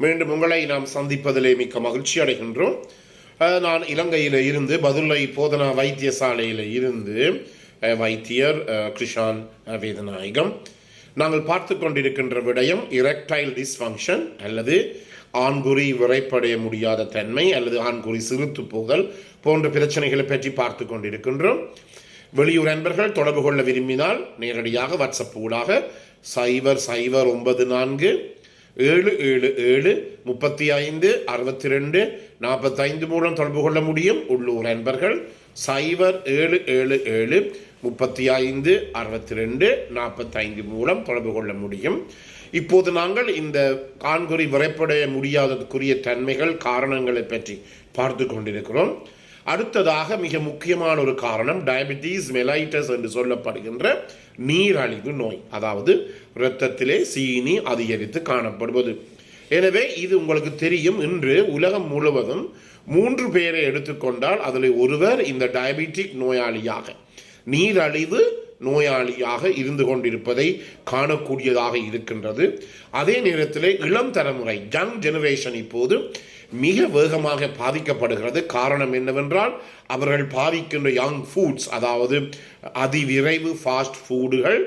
மீண்டும் உங்களை நாம் சந்திப்பதிலே மிக்க மகிழ்ச்சி அடைகின்றோம். நான் இலங்கையில் இருந்து பதுளை போதனா வைத்தியசாலையில் இருந்து வைத்தியர் கிருஷான் வேதநாயகம். நாங்கள் பார்த்து கொண்டிருக்கின்ற விடயம் இரெக்டைல் டிஸ்ஃபங்க்ஷன் அல்லது ஆண்குறி விரைப்படைய முடியாத தன்மை அல்லது ஆண்குறி சிறுத்து போதல் போன்ற பிரச்சனைகளை பற்றி பார்த்து கொண்டிருக்கின்றோம். வெளியூர் நண்பர்கள் தொடர்பு கொள்ள விரும்பினால் நேரடியாக வாட்ஸ்அப் ஊடாக 0094 777 35 62 45 மூலம் தொடர்பு கொள்ள முடியும். உள்ளூர் நண்பர்கள் 0777 35 62 45 மூலம் தொடர்பு கொள்ள முடியும். இப்போது நாங்கள் இந்த ஆண்குறி விரைப்படைய முடியாததுக்குரிய தன்மைகள் காரணங்களை பற்றி பார்த்து கொண்டிருக்கிறோம். அடுத்ததாக மிக முக்கியமான ஒரு காரணம் டயபிட்டிஸ் மெலைட்டஸ் என்று சொல்லப்படுகின்ற நீரழிவு நோய், அதாவது இரத்தத்திலே சீனி அதிகரித்து காணப்படுவது. எனவே இது உங்களுக்கு தெரியும், இன்று உலகம் முழுவதும் 3 பேரை எடுத்துக்கொண்டால் அதில் ஒருவர் இந்த டயபெட்டிக் நோயாளியாக நீரழிவு நோயாளியாக இருந்து கொண்டிருப்பதை காணக்கூடியதாக இருக்கின்றது. அதே நேரத்தில் இளம் தலைமுறை யங் ஜெனரேஷன் இப்போது மிக வேகமாக பாதிக்கப்படுகிறது. காரணம் என்னவென்றால் அவர்கள் பாதிக்கின்ற யங் ஃபுட்ஸ், அதாவது அதிவிரைவு ஃபாஸ்ட் ஃபுட்டுகள்,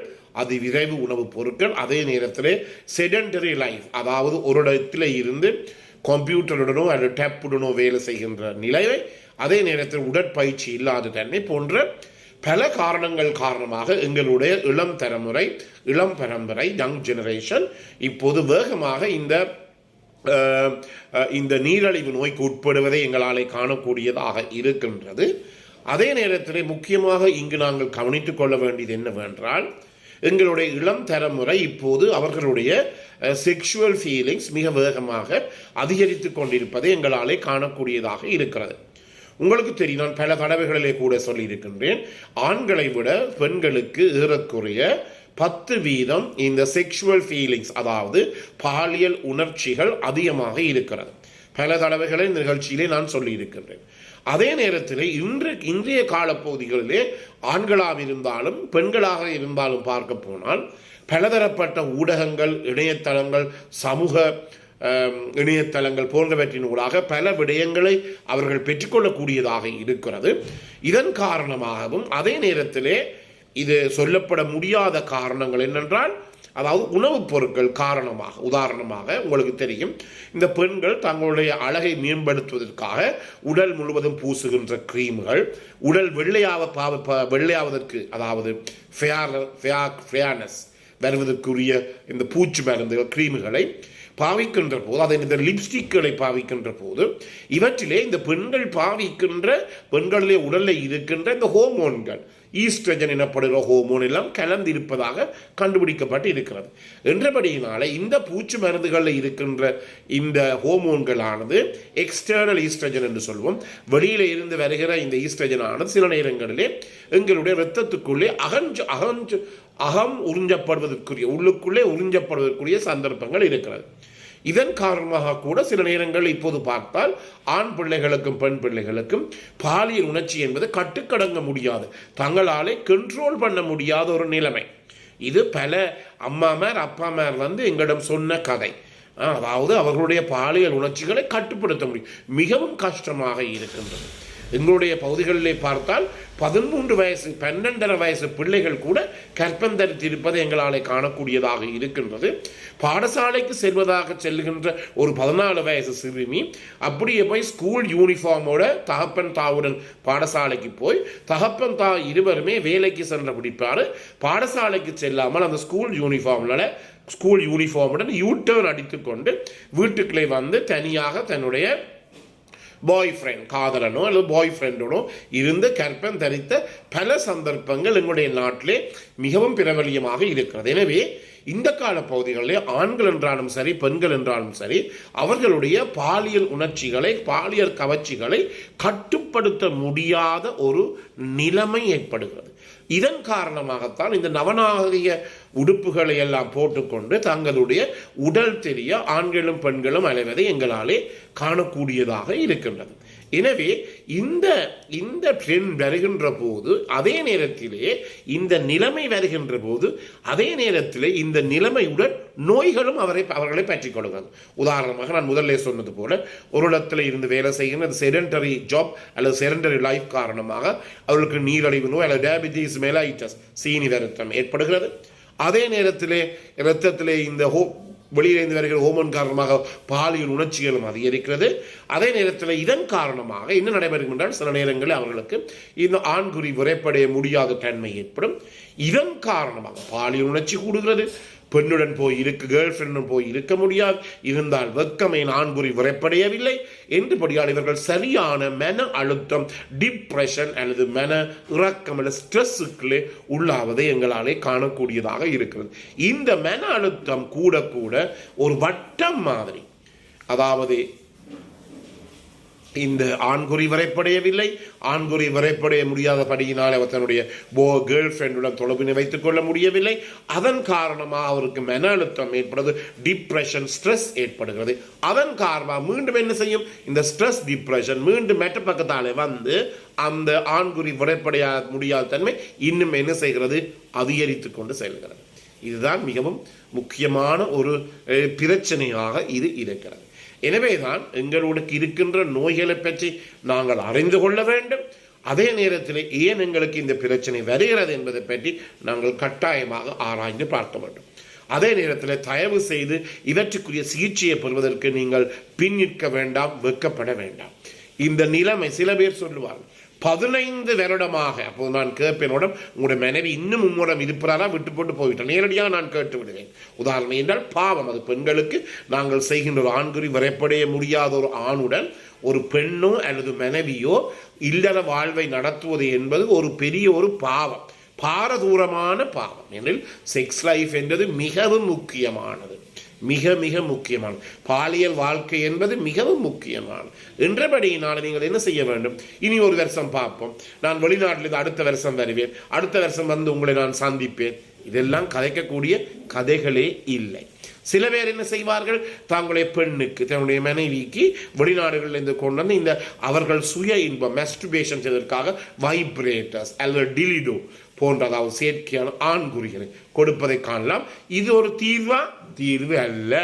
அதிவிரைவு உணவுப் பொருட்கள், அதே நேரத்தில் செடென்டரி லைஃப், அதாவது ஒரு இடத்துல இருந்து கம்ப்யூட்டருடனோ அல்லது டேப்புடனோ வேலை செய்கின்ற நிலையை, அதே நேரத்தில் உடற்பயிற்சி இல்லாத தன்மை போன்ற பல காரணங்கள் காரணமாக எங்களுடைய இளம் பரம்பரை யங் ஜெனரேஷன் இப்போது வேகமாக இந்த நீரழிவு நோய்க்கு உட்படுவதை எங்களால் காணக்கூடியதாக இருக்கின்றது. அதே நேரத்தில் முக்கியமாக இங்கு நாங்கள் கவனித்துக் கொள்ள வேண்டியது என்னவென்றால், எங்களுடைய இளம் தலைமுறை இப்போது அவர்களுடைய செக்ஷுவல் ஃபீலிங்ஸ் மிக வேகமாக அதிகரித்து கொண்டிருப்பதை எங்களாலே காணக்கூடியதாக இருக்கிறது. உங்களுக்கு தெரியும், நான் பல தடவைகளிலே கூட சொல்லியிருக்கின்றேன், ஆண்களை விட பெண்களுக்கு ஏறக்குறைய 10% இந்த செக்ஷுவல் ஃபீலிங்ஸ், அதாவது பாலியல் உணர்ச்சிகள் அதிகமாக இருக்கிறது. பல தடவைகளை நிகழ்ச்சியிலே நான் சொல்லியிருக்கின்றேன். அதே நேரத்தில் இன்றைய காலப்பகுதிகளிலே ஆண்களாக இருந்தாலும் பெண்களாக இருந்தாலும் பார்க்க போனால் பலதரப்பட்ட ஊடகங்கள், இணையதளங்கள், சமூக இணையதளங்கள் போன்றவற்றினூடாக பல விடயங்களை அவர்கள் பெற்றுக்கொள்ளக்கூடியதாக இருக்கிறது. இதன் காரணமாகவும் அதே நேரத்திலே இது சொல்லப்பட முடியாத காரணங்கள் என்னென்றால், அதாவது உணவுப் பொருட்கள் காரணமாக, உதாரணமாக உங்களுக்கு தெரியும், இந்த பெண்கள் தங்களுடைய அழகை மேம்படுத்துவதற்காக உடல் முழுவதும் பூசுகின்ற கிரீம்கள், உடல் வெள்ளையாவதற்கு, அதாவது ஃபேர்னஸ் வருவதற்குரிய இந்த பூச்சி மருந்துகள் கிரீம்களை பாவிக்கின்ற போது, அதை இந்த லிப்ஸ்டிக்களை பாவிக்கின்ற போது இவற்றிலே இந்த பெண்கள் பாவிக்கின்ற பெண்களிலே உடலில் இருக்கின்ற இந்த ஹோமோன்கள், ஈஸ்ட்ரஜன் எனப்படுகிற ஹோமோன் எல்லாம் கலந்து இருப்பதாக கண்டுபிடிக்கப்பட்டு இருக்கிறது. என்றபடியினால இந்த பூச்சி மருந்துகளில் இருக்கின்ற இந்த ஹோமோன்களானது எக்ஸ்டர்னல் ஈஸ்ட்ரஜன் என்று சொல்வோம், வெளியில இருந்து வருகிற இந்த ஈஸ்ட்ரஜன் ஆனது சில நேரங்களிலே எங்களுடைய இரத்தத்துக்குள்ளே உறிஞ்சப்படுவதற்குரிய, உள்ளுக்குள்ளே உறிஞ்சப்படுவதற்குரிய சந்தர்ப்பங்கள் இருக்கிறது. இதன் காரணமாக கூட சில நேரங்கள் இப்போது பார்த்தால் ஆண் பிள்ளைகளுக்கும் பெண் பிள்ளைகளுக்கும் பாலியல் உணர்ச்சி என்பது கட்டுக்கடங்க முடியாது, தங்களாலே கண்ட்ரோல் பண்ண முடியாத ஒரு நிலைமை. இது பல அம்மாமார் அப்பாமார் எங்களிடம் சொன்ன கதை. அதாவது அவர்களுடைய பாலியல் உணர்ச்சிகளை கட்டுப்படுத்த முடியும், மிகவும் கஷ்டமாக இருக்கின்றது. எங்களுடைய பகுதிகளிலே பார்த்தால் 13 வயசு 12.5 வயசு பிள்ளைகள் கூட கற்பம் தரித்திருப்பதை எங்களாலே காணக்கூடியதாக இருக்கின்றது. பாடசாலைக்கு செல்லுகின்ற ஒரு 14 வயசு சிறுமி அப்படியே போய் ஸ்கூல் யூனிஃபார்மோட தகப்பன் தாவுடன் பாடசாலைக்கு போய், தகப்பன் தா இருவருமே வேலைக்கு சென்ற பிடிப்பாரு, பாடசாலைக்கு செல்லாமல் அந்த ஸ்கூல் யூனிஃபார்முடன் யூட்டர்ன் அடித்துக்கொண்டு வீட்டுக்குள்ளே தனியாக தன்னுடைய பாய் ஃப்ரெண்ட், காதலனோ அல்லது பாய் ஃப்ரெண்டனோ இருந்து கற்பம் தரித்த பல சந்தர்ப்பங்கள் எங்களுடைய நாட்டிலே மிகவும் பிரபலியமாக இருக்கிறது. எனவே இந்த கால பகுதிகளில் ஆண்கள் என்றாலும் சரி பெண்கள் என்றாலும் சரி அவர்களுடைய பாலியல் உணர்ச்சிகளை, பாலியல் கவர்ச்சிகளை கட்டுப்படுத்த முடியாத ஒரு நிலைமை ஏற்படுகிறது. இதன் காரணமாகத்தான் இந்த நவநாகரிக உடுப்புகளை எல்லாம் போட்டுக்கொண்டு தங்களுடைய உடல் தெரிய ஆண்களும் பெண்களும் அலைவதை எங்களாலே காணக்கூடியதாக இருக்கின்றது. எனவே இந்த ட்ரெண்ட் வருகின்ற போது அதே நேரத்திலே இந்த நிலைமை வருகின்ற போது அதே நேரத்திலே இந்த நிலைமையுடன் நோய்களும் அவர்களை பற்றிக் கொள்கிறது. உதாரணமாக நான் முதல்ல சொன்னது போல ஒரு இடத்துல இருந்து வேலை செய்கிற செடென்டரி ஜாப் அல்லது செடென்டரி லைஃப் காரணமாக அவர்களுக்கு நீரிழிவு நோய் அல்லது டயபிட்டிஸ் மெலைட்டஸ் சீனி வருத்தம் ஏற்படுகிறது. அதே நேரத்திலே இரத்தத்திலே இந்த வெளியிலிருந்து வருகிற ஹோமோன் காரணமாக பாலியல் உணர்ச்சிகளும் அதிகரிக்கிறது. அதே நேரத்தில் இதன் காரணமாக என்ன நடைபெறும் என்றால் சில நேரங்களில் அவர்களுக்கு இந்த ஆண்குறி விரைப்படைய முடியாத தன்மை ஏற்படும். இதன் காரணமாக பாலியல் உணர்ச்சி கூடுகிறது. பெண்ணுடன் போய் கேர்ள் ஃப்ரெண்டுடன் போய் இருக்க முடியாது, இருந்தால் வெக்கமே ஆண்குறி விரைப்படையவில்லை என்றுபடியால் இவர்கள் சரியான மன அழுத்தம், டிப்ரெஷன் அல்லது மன இறக்கம் அல்லது ஸ்ட்ரெஸ்ஸுக்குள்ளே உள்ளாவதை எங்களாலே காணக்கூடியதாக இருக்கிறது. இந்த மன அழுத்தம் கூட கூட ஒரு வட்டம் மாதிரி, அதாவது இந்த ஆண்குறி விரைப்படையவில்லை, ஆண்குறி விரைப்படைய முடியாதபடியினால் அவர் தன்னுடைய கேர்ள் ஃப்ரெண்டுடன் தொடர்பினை வைத்துக் கொள்ள முடியவில்லை. அதன் காரணமாக அவருக்கு மன அழுத்தம் ஏற்படுறது, டிப்ரெஷன், ஸ்ட்ரெஸ் ஏற்படுகிறது. அதன் காரணமாக மீண்டும் என்ன செய்யும், இந்த ஸ்ட்ரெஸ் டிப்ரெஷன் மீண்டும் மெட்ட பக்கத்தாலே வந்து அந்த ஆண்குறி விரைப்படைய முடியாத தன்மை இன்னும் என்ன செய்கிறது, அதிகரித்து கொண்டு செல்கிறது. இதுதான் மிகவும் முக்கியமான ஒரு பிரச்சனையாக இது இருக்கிறது. எனவேதான் எங்களுக்கு இருக்கின்ற நோய்களை பற்றி நாங்கள் அறிந்து கொள்ள வேண்டும். அதே நேரத்தில் ஏன் எங்களுக்கு இந்த பிரச்சனை வருகிறது என்பதை பற்றி நாங்கள் கட்டாயமாக ஆராய்ந்து பார்க்க வேண்டும். அதே நேரத்தில் தயவு செய்து இவற்றுக்குரிய சிகிச்சையை பெறுவதற்கு நீங்கள் பின்னிற்க வேண்டாம், வெட்கப்பட வேண்டாம். இந்த நிலைமை சில பேர் சொல்லுவார்கள் 15 வருடமாக, அப்போது நான் கேட்பேன், உங்களுடைய மனைவி இன்னும் உம்முடன் இருப்பாரா, விட்டு போட்டு போய்விட்டேன், நேரடியாக நான் கேட்டு விடுவேன். உதாரணம் என்றால் பாவம் அது பெண்களுக்கு. நாங்கள் செய்கின்ற ஒரு ஆண்குறி விரைப்படைய முடியாத ஒரு ஆணுடன் ஒரு பெண்ணோ அல்லது மனைவியோ இல்லற வாழ்வை நடத்துவது என்பது ஒரு பெரிய ஒரு பாவம், பாரதூரமான பாவம். ஏனெனில் செக்ஸ் லைஃப் என்பது மிகவும் முக்கியமானது, மிக மிக முக்கியமான பாலியல் வாழ்க்கை என்பது மிகவும் முக்கியமான என்றபடியினால் நீங்கள் என்ன செய்ய வேண்டும், இனி ஒரு வருஷம் பார்ப்போம், நான் வெளிநாட்டில் அடுத்த வருஷம் வருவேன், அடுத்த வருஷம் வந்து உங்களை நான் சந்திப்பேன், இதெல்லாம் கதைக்கக்கூடிய கதைகளே இல்லை. சில பேர் என்ன செய்வார்கள், தங்களுடைய பெண்ணுக்கு தன்னுடைய மனைவிக்கு வெளிநாடுகளில் இருந்து கொண்டு வந்து இந்த அவர்கள் சுய இன்பம் மாஸ்டர்பேஷன் செய்வதற்காக வைப்ரேட்டர்ஸ் அல்லது டிலிடோ போன்ற, அதாவது செயற்கையான ஆண்குறிகளை கொடுப்பதை காணலாம். இது ஒரு தீர்வு அல்ல,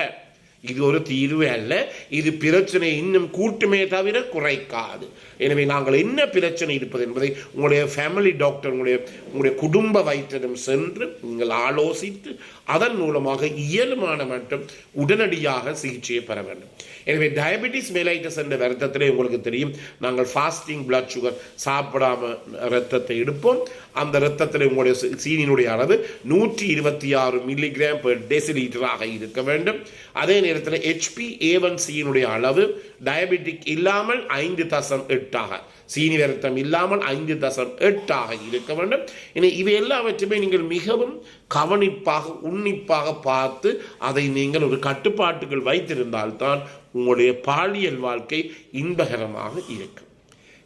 இது ஒரு தீர்வு அல்ல. இது பிரச்சனை இன்னும் கூட்டுமே தவிர குறைக்காது. எனவே நாங்கள் என்ன பிரச்சனை இருப்பது என்பதை உங்களுடைய ஃபேமிலி டாக்டர், உங்களுடைய குடும்ப வைத்தியம் சென்று நீங்கள் ஆலோசித்து அதன் மூலமாக இயலுமான மட்டும் உடனடியாக சிகிச்சையை பெற வேண்டும். எனவே டயபெட்டிஸ் மெலைட்டஸ் என்ற வருத்தத்திலே உங்களுக்கு தெரியும், நாங்கள் ஃபாஸ்டிங் பிளட் சுகர் சாப்பிடாம இரத்தத்தை எடுப்போம். அந்த இரத்தத்தில் உங்களுடைய சீனினுடைய அளவு 126 மில்லிகிராம் பெர் டெசிலிட்டராக இருக்க வேண்டும். அதே நேரத்தில் HbA1c அளவு டயபெட்டிக் இல்லாமல் 5.8, சீனி வருத்தம் இல்லாமல் 5.8 இருக்க வேண்டும். இவை எல்லாவற்றுமே நீங்கள் மிகவும் கவனிப்பாக உன்னிப்பாக பார்த்து அதை நீங்கள் ஒரு கட்டுப்பாட்டுகள் வைத்திருந்தால்தான் உங்களுடைய பாலியல் வாழ்க்கை இன்பகரமாக இருக்கும்.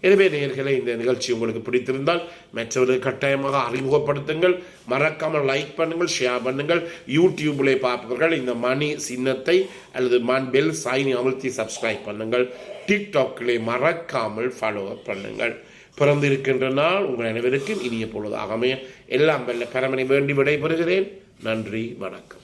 எனவே நேயர்களே, இந்த நிகழ்ச்சி உங்களுக்கு பிடித்திருந்தால் மற்றவர்கள் கட்டாயமாக அறிமுகப்படுத்துங்கள். மறக்காமல் லைக் பண்ணுங்கள், ஷேர் பண்ணுங்கள். யூடியூப்ல பார்ப்பவர்கள் இந்த மணி சின்னத்தை அல்லது பெல் சைனை அழுத்தி சப்ஸ்கிரைப் பண்ணுங்கள். டிக்டாக்லே மறக்காமல் ஃபாலோ பண்ணுங்கள். பிறந்திருக்கின்ற நாள் உங்கள் அனைவருக்கும் இனிய பொழுதாகவே எல்லாம் வல்ல பரமனை வேண்டி விடைபெறுகிறேன். நன்றி, வணக்கம்.